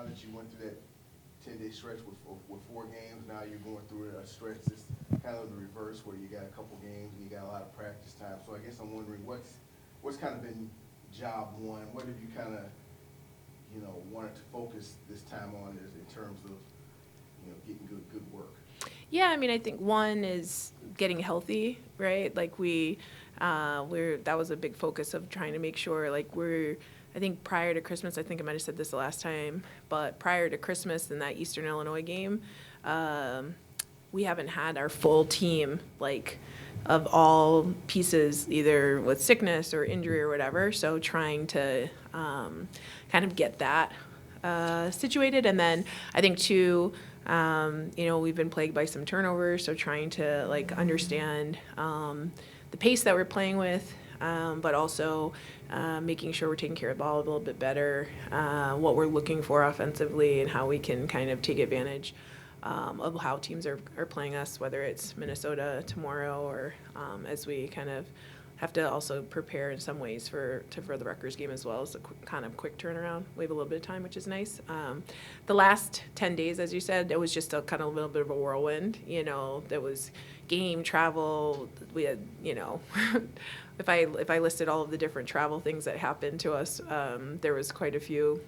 that you went through that 10-day stretch with 4 games, now you're going through a stretch that's kind of the reverse, where you got a couple games and you got a lot of practice time. So I guess I'm wondering what's kind of been job one? What have you kind of, wanted to focus this time on in terms of, getting good work? Yeah, I mean, I think one is getting healthy, right? Like that was a big focus of trying to make sure, like I think prior to Christmas, I think I might have said this the last time, but prior to Christmas in that Eastern Illinois game, we haven't had our full team, like, of all pieces, either with sickness or injury or whatever. So trying to kind of get that situated. And then I think two, we've been plagued by some turnovers, so trying to like understand the pace that we're playing with, but also making sure we're taking care of the ball a little bit better, what we're looking for offensively, and how we can kind of take advantage of how teams are playing us, whether it's Minnesota tomorrow or as we kind of have to also prepare in some ways for the Rutgers game as well as a kind of quick turnaround. We have a little bit of time, which is nice. The last 10 days, as you said, it was just a kind of a little bit of a whirlwind. There was game, travel. We had, if I listed all of the different travel things that happened to us, there was quite a few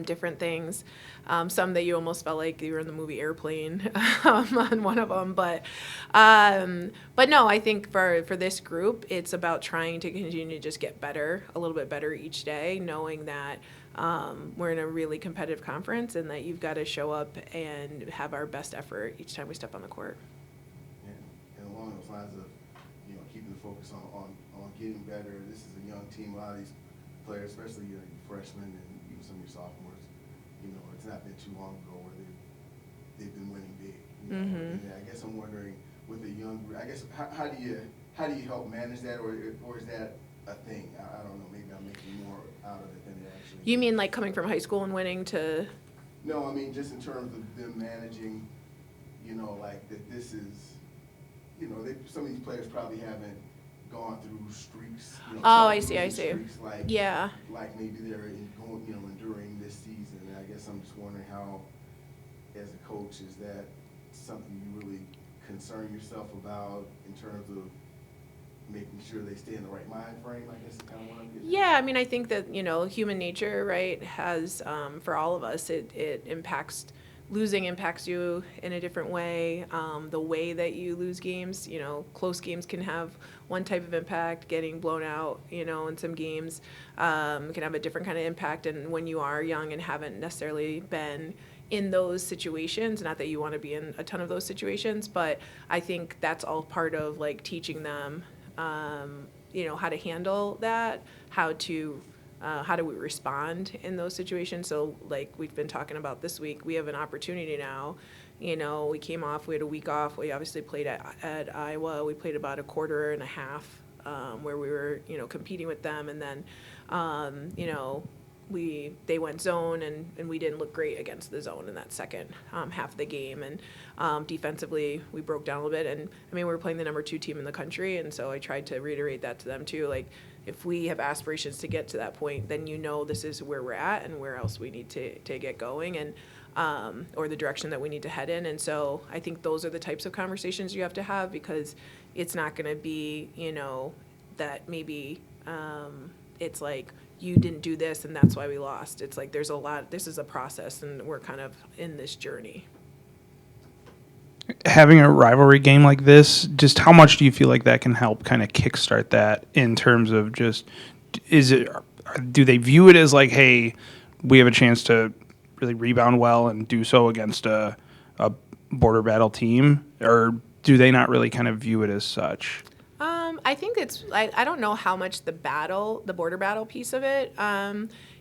different things. Some that you almost felt like you were in the movie Airplane on one of them. But no, I think for this group, it's about trying to continue to just get better, a little bit better each day, knowing that we're in a really competitive conference and that you've got to show up and have our best effort each time we step on the court. And along those lines of, keeping the focus on getting better, this is a young team. A lot of these players, especially your freshmen and even some of your sophomores, it's not been too long ago where they've been winning big. And I guess I'm wondering, with a young, I guess how do you help manage that, or is that a thing? I don't know. Maybe I'm making more out of it than it actually. You mean like coming from high school and winning to? No, I mean just in terms of them managing. Like that. This is, some of these players probably haven't gone through streaks. I see. Streaks like, yeah. Like maybe they're enduring this season. And I guess I'm just wondering how, as a coach, is that something you really concern yourself about in terms of making sure they stay in the right mind frame? I guess is kind of what I'm getting. Yeah, I mean, I think that human nature, right, has for all of us, it impacts. Losing impacts you in a different way. The way that you lose games, close games can have one type of impact. Getting blown out, in some games can have a different kind of impact. And when you are young and haven't necessarily been in those situations, not that you want to be in a ton of those situations, but I think that's all part of like teaching them, how to handle that, how do we respond in those situations? So like we've been talking about this week, we have an opportunity now. We came off, we had a week off. We obviously played at Iowa. We played about a quarter and a half where we were, competing with them. And then, they went zone and we didn't look great against the zone in that second half of the game. And defensively, we broke down a little bit. And I mean, we were playing the number 2 team in the country. And so I tried to reiterate that to them too. Like, if we have aspirations to get to that point, then this is where we're at and where else we need to get going, and or the direction that we need to head in. And so I think those are the types of conversations you have to have, because it's not going to be, that maybe it's like you didn't do this and that's why we lost. It's like this is a process and we're kind of in this journey. Having a rivalry game like this, just how much do you feel like that can help kind of kickstart that in terms of just, do they view it as like, hey, we have a chance to really rebound well and do so against a border battle team, or do they not really kind of view it as such? I think I don't know how much the border battle piece of it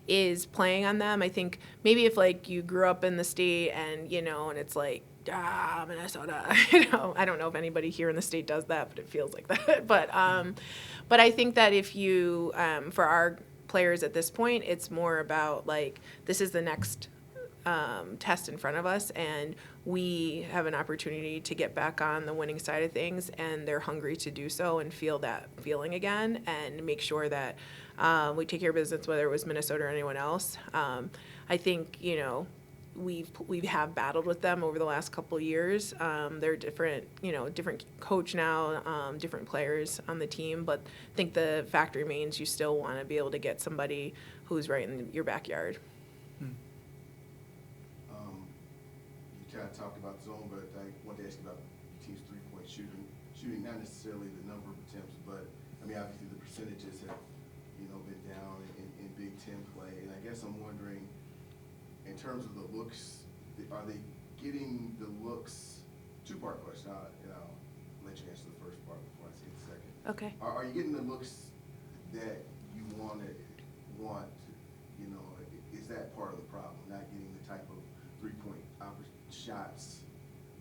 is playing on them. I think maybe if like you grew up in the state and, and it's like, Minnesota. I don't know if anybody here in the state does that, but it feels like that. But I think that if you, for our players at this point, it's more about like this is the next test in front of us, and we have an opportunity to get back on the winning side of things, and they're hungry to do so and feel that feeling again, and make sure that we take care of business, whether it was Minnesota or anyone else. I think, we have battled with them over the last couple of years. They're different, different coach now, different players on the team, but I think the fact remains you still want to be able to get somebody who's right in your backyard. You kind of talked about zone, but I wanted to ask you about your team's three-point shooting, not necessarily the number of attempts, but I mean, obviously the percentages have, been down in Big Ten play, and I guess I'm wondering, in terms of the looks, are they getting the looks? Two-part question. I'll let you answer the first part before I say the second. Okay. Are you getting the looks that you want? Is that part of the problem? Not getting the type of three-point shots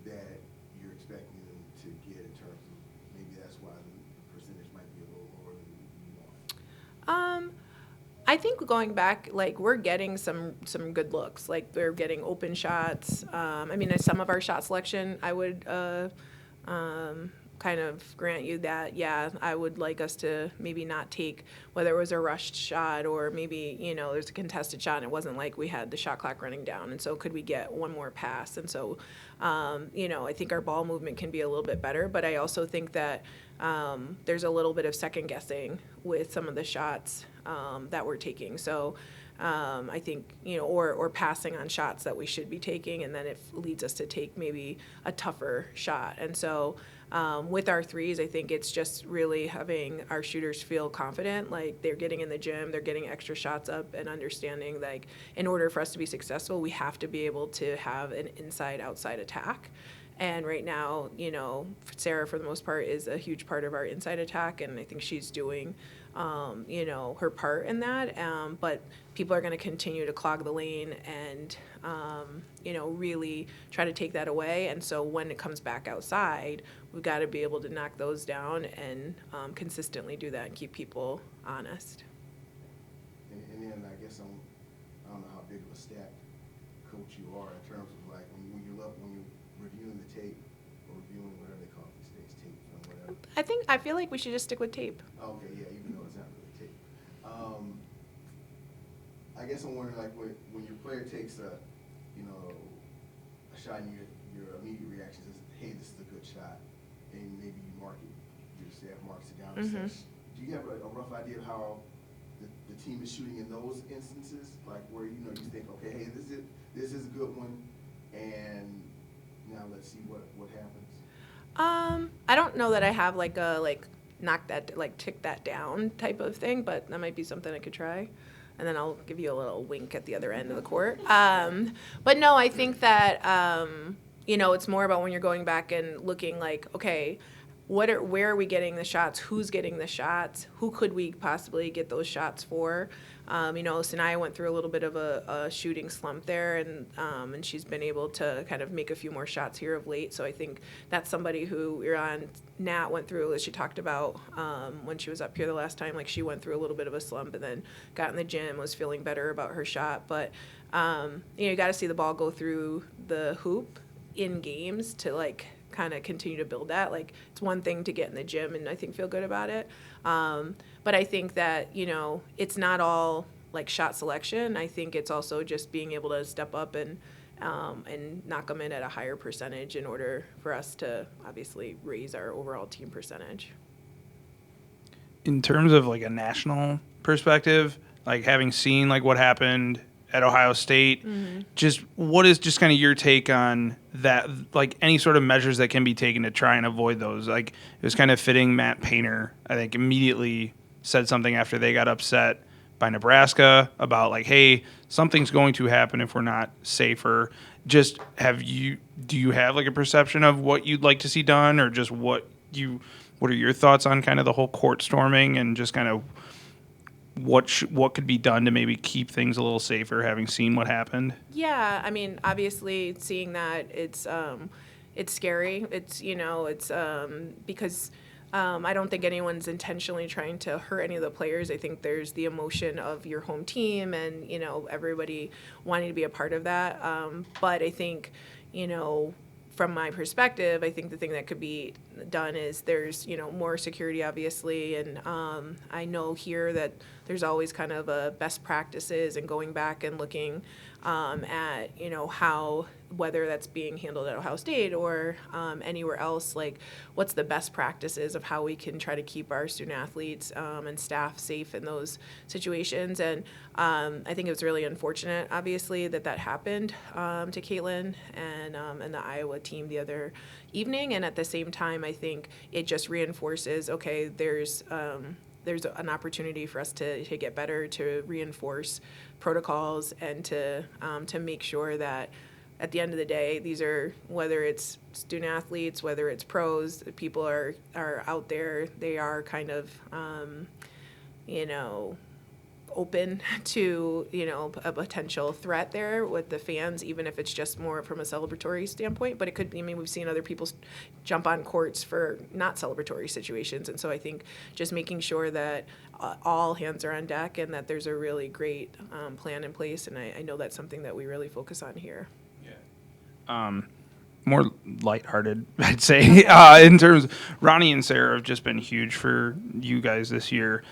that you're expecting them to get in terms of maybe that's why the percentage might be a little lower than you want. I think going back, like, we're getting some good looks. Like, we're getting open shots. Some of our shot selection, I would kind of grant you that, yeah, I would like us to maybe not take, whether it was a rushed shot or maybe, there's a contested shot and it wasn't like we had the shot clock running down. And so could we get one more pass? And so, I think our ball movement can be a little bit better, but I also think that there's a little bit of second guessing with some of the shots that we're taking. So I think, or passing on shots that we should be taking, and then it leads us to take maybe a tougher shot. And so with our threes, I think it's just really having our shooters feel confident, like they're getting in the gym, they're getting extra shots up, and understanding, like, in order for us to be successful, we have to be able to have an inside-outside attack. And right now, Sarah, for the most part, is a huge part of our inside attack, and I think she's doing, her part in that. But people are going to continue to clog the lane and, really try to take that away. And so when it comes back outside, we've got to be able to knock those down and consistently do that and keep people honest. And then I guess I don't know how big of a stat coach you are in terms of, like, when you're reviewing the tape or reviewing whatever they call it these days, tape film, whatever. I feel like we should just stick with tape. Okay, yeah, even though it's not really tape. I guess I'm wondering, like, when your player takes a shot and your immediate reaction is, hey, this is a good shot, and maybe you mark it, your staff marks it down. Mm-hmm. Do you have a rough idea of how the team is shooting in those instances, like where you think, okay, hey, this is a good one, and now let's see what happens? I don't know that I have like a tick that down type of thing, but that might be something I could try. And then I'll give you a little wink at the other end of the court. But no, I think that it's more about when you're going back and looking like, okay, where are we getting the shots? Who's getting the shots? Who could we possibly get those shots for? Sanaya went through a little bit of a shooting slump there, and she's been able to kind of make a few more shots here of late. So I think that's somebody who Nat went through, as she talked about when she was up here the last time. Like, she went through a little bit of a slump and then got in the gym, was feeling better about her shot. But you got to see the ball go through the hoop in games to, like, kind of continue to build that. Like, it's one thing to get in the gym and I think feel good about it. But I think that, it's not all like shot selection. I think it's also just being able to step up and knock them in at a higher percentage in order for us to obviously raise our overall team percentage. In terms of like a national perspective, like having seen like what happened at Ohio State, just what is just kind of your take on that, like any sort of measures that can be taken to try and avoid those? Like, it was kind of fitting Matt Painter, I think, immediately said something after they got upset by Nebraska about like, hey, something's going to happen if we're not safer. Just do you have like a perception of what you'd like to see done, or just what are your thoughts on kind of the whole court storming and just kind of what could be done to maybe keep things a little safer, having seen what happened? Yeah, obviously seeing that, it's scary. It's because I don't think anyone's intentionally trying to hurt any of the players. I think there's the emotion of your home team and, everybody wanting to be a part of that. But I think, from my perspective, I think the thing that could be done is there's, more security, obviously. And I know here that there's always kind of a best practices and going back and looking at, how, whether that's being handled at Ohio State or anywhere else, like what's the best practices of how we can try to keep our student athletes and staff safe in those situations. And I think it was really unfortunate, obviously, that happened to Caitlin and the Iowa team the other evening. And at the same time, I think it just reinforces, okay, there's an opportunity for us to get better, to reinforce protocols, and to make sure that at the end of the day, these are, whether it's student athletes, whether it's pros, people are out there, they are kind of, open to, a potential threat there with the fans, even if it's just more from a celebratory standpoint. But it could be, we've seen other people jump on courts for not celebratory situations. And so I think just making sure that all hands are on deck and that there's a really great plan in place. And I know that's something that we really focus on here. More lighthearted, I'd say, in terms of Ronnie and Sarah have just been huge for you guys this year.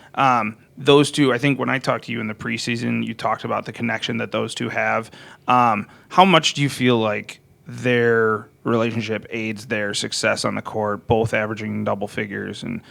Those two, I think when I talked to you in the preseason, you talked about the connection that those two have. How much do you feel like their relationship aids their success on the court, both averaging double figures, and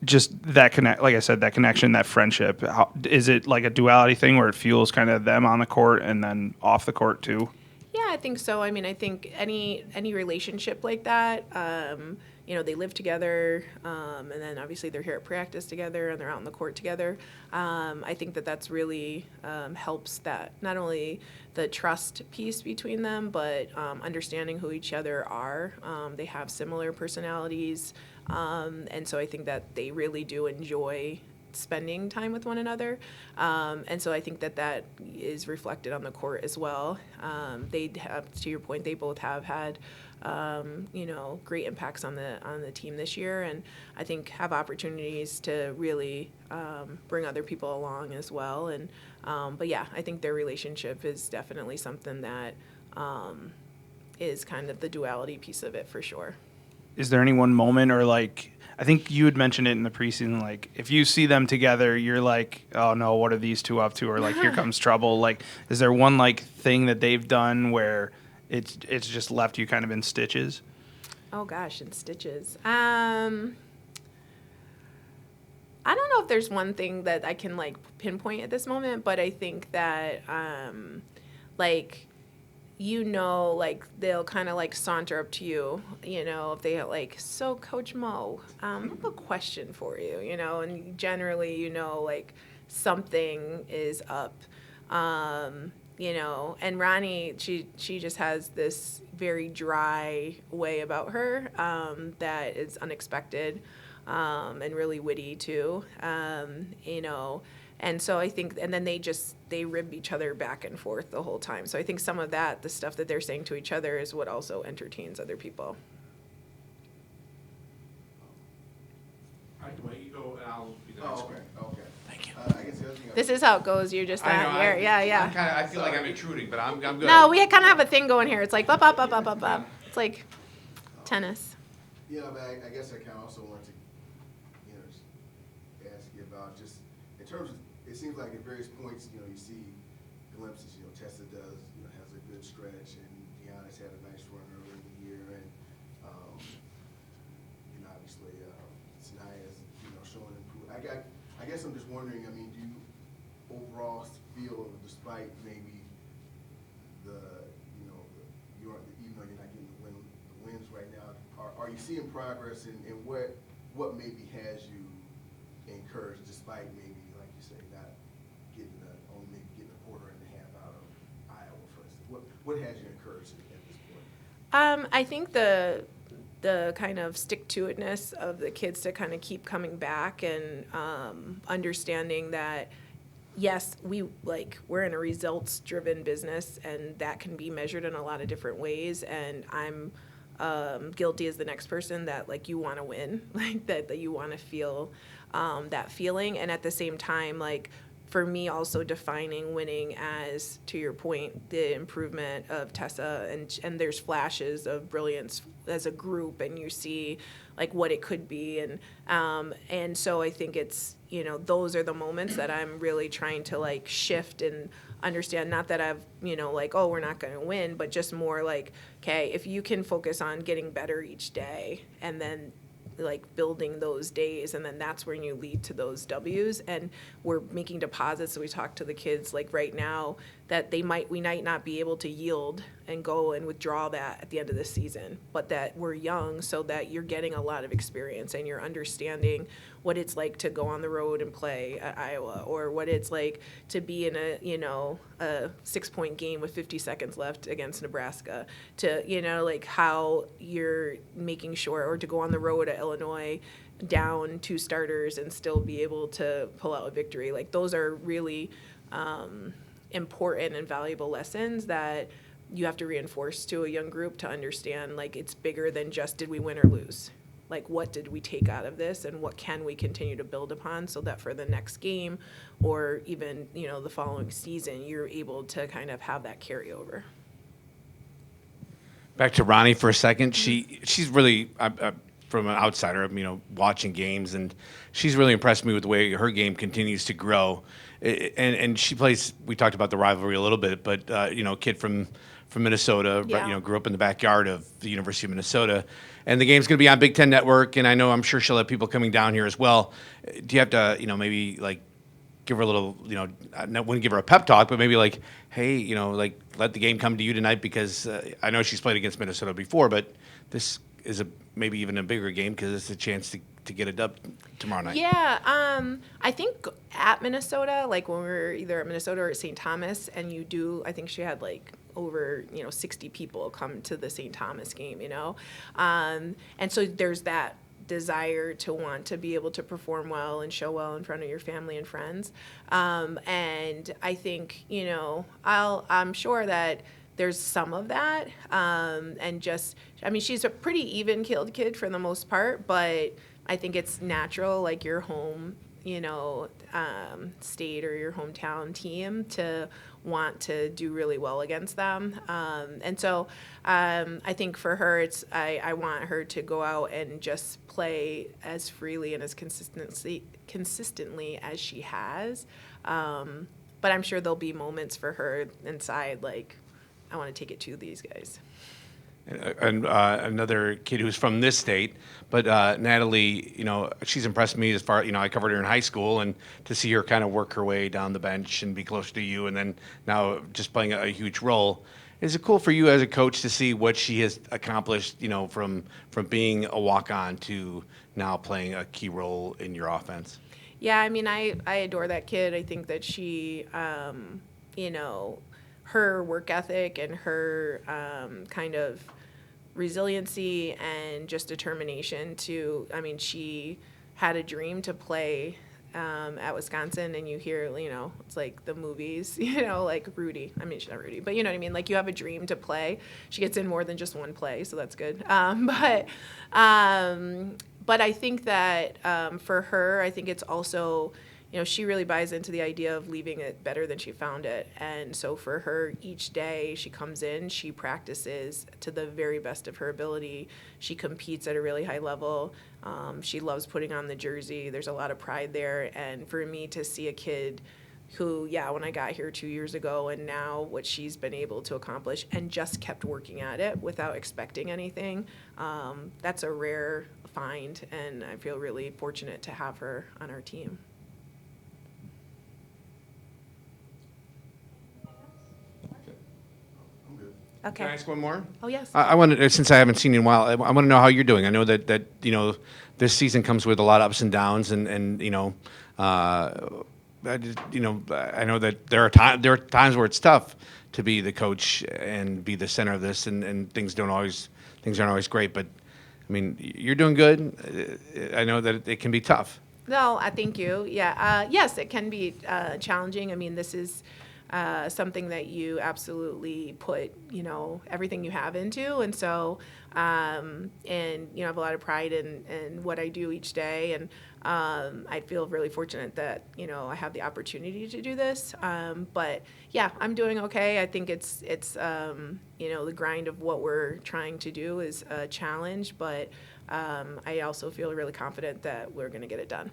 just that like I said, that connection, that friendship? Is it like a duality thing where it fuels kind of them on the court and then off the court too? Yeah, I think so. I think any relationship like that, they live together, and then obviously they're here at practice together and they're out on the court together. I think that's really helps that, not only the trust piece between them, but understanding who each other are. They have similar personalities, and so I think that they really do enjoy spending time with one another, and so I think that is reflected on the court as well. They have, to your point, they both have had great impacts on the team this year, and I think have opportunities to really bring other people along as well. And but yeah, I think their relationship is definitely something that is kind of the duality piece of it for sure. Is there any one moment, or like, I think you had mentioned it in the preseason, like if you see them together, you're like, oh no, what are these two up to? Or like, here comes trouble. Like, is there one like thing that they've done where it's just left you kind of in stitches? Oh gosh, in stitches. I don't know if there's one thing that I can like pinpoint at this moment, but I think that like, like they'll kind of like saunter up to you, if they like, so Coach Mo, I have a question for you, and generally, like something is up, and Ronnie, she just has this very dry way about her that is unexpected and really witty too, And so I think, and then they rib each other back and forth the whole time. So I think some of that, the stuff that they're saying to each other, is what also entertains other people. All right, Dwayne, you go, and I'll be the next one. Okay. Thank you. I guess the other thing. This is how it goes. You're just not here. Yeah. I feel like I'm intruding, but I'm good. No, we kind of have a thing going here. It's like up, up, up, up, up, up. It's like tennis. But I guess I kind of also want to, just ask you about just in terms of, it seems like at various points, you see glimpses, Tessa does, has a good stretch, and Deanna's had a nice run early in the year, and, obviously, Sanaya's, showing improvement. I guess I'm just wondering, do you overall feel, despite maybe even though you're not getting the wins right now, are you seeing progress in what maybe has you encouraged, despite maybe, like you say, not getting only getting a quarter and a half out of Iowa, for instance? What has you encouraged at this point? I think the kind of stick-to-itness of the kids to kind of keep coming back and understanding that, yes, we're in a results-driven business, and that can be measured in a lot of different ways. And I'm guilty as the next person, that like you want to win, like that you want to feel that feeling. And at the same time, like for me also defining winning as, to your point, the improvement of Tessa, and there's flashes of brilliance as a group, and you see like what it could be. And so I think it's, you know, those are the moments that I'm really trying to like shift and understand. Not that I've, you know, like, oh, we're not going to win, but just more like, okay, if you can focus on getting better each day and then like building those days, and then that's when you lead to those W's. And we're making deposits. So we talk to the kids like right now that we might not be able to yield and go and withdraw that at the end of the season, but that we're young, so that you're getting a lot of experience and you're understanding what it's like to go on the road and play at Iowa, or what it's like to be in a 6-point game with 50 seconds left against Nebraska, to, you know, like how you're making sure, or to go on the road at Illinois down 2 starters and still be able to pull out a victory. Like those are really important and valuable lessons that you have to reinforce to a young group to understand, like it's bigger than just did we win or lose. Like what did we take out of this, and what can we continue to build upon, so that for the next game or even, you know, the following season, you're able to kind of have that carryover. Back to Ronnie for a second. She's really, from an outsider, you know, watching games, and she's really impressed me with the way her game continues to grow. And she plays. We talked about the rivalry a little bit, but you know, kid from Minnesota, Yeah. you know, grew up in the backyard of the University of Minnesota, and the game's going to be on Big Ten Network. And I'm sure she'll have people coming down here as well. Do you have to, you know, maybe like give her a little, you know, I wouldn't give her a pep talk, but maybe like, hey, you know, like let the game come to you tonight, because I know she's played against Minnesota before, but this is maybe even a bigger game because it's a chance to get a dub tomorrow night. Yeah, I think at Minnesota, like when we were either at Minnesota or at St. Thomas, and I think she had like over, you know, 60 people come to the St. Thomas game, you know, and so there's that desire to want to be able to perform well and show well in front of your family and friends, and I think, you know, I'm sure that there's some of that, and just, I mean, she's a pretty even-keeled kid for the most part, but I think it's natural, like your home, you know, state or your hometown team, to want to do really well against them. And so I think for her, I want her to go out and just play as freely and as consistently as she has. But I'm sure there'll be moments for her inside, like, I want to take it to these guys. And another kid who's from this state, but Natalie, you know, she's impressed me as far, you know, I covered her in high school, and to see her kind of work her way down the bench and be close to you, and then now just playing a huge role. Is it cool for you as a coach to see what she has accomplished, you know, from being a walk-on to now playing a key role in your offense? Yeah, I mean, I adore that kid. I think that she, you know, her work ethic and her kind of resiliency and just determination to, I mean, she had a dream to play at Wisconsin, and you hear, you know, it's like the movies, you know, like Rudy. I mean, she's not Rudy, but you know what I mean? Like you have a dream to play. She gets in more than just one play, so that's good. But I think that for her, I think it's also, you know, she really buys into the idea of leaving it better than she found it. And so for her, each day she comes in, she practices to the very best of her ability. She competes at a really high level. She loves putting on the jersey. There's a lot of pride there. And for me to see a kid who, yeah, when I got here 2 years ago, and now what she's been able to accomplish and just kept working at it without expecting anything, that's a rare find. And I feel really fortunate to have her on our team. Okay. Can I ask one more? Oh, yes. I wanted, since I haven't seen you in a while, I want to know how you're doing. I know that you know, this season comes with a lot of ups and downs, and you know, I know that there are times where it's tough to be the coach and be the center of this, and things aren't always great. But I mean, you're doing good. I know that it can be tough. No, I thank you. Yeah. Yes, it can be challenging. I mean, this is something that you absolutely put, everything you have into. And so, and, I have a lot of pride in what I do each day. And I feel really fortunate that, I have the opportunity to do this. But yeah, I'm doing okay. I think it's the grind of what we're trying to do is a challenge, but I also feel really confident that we're going to get it done.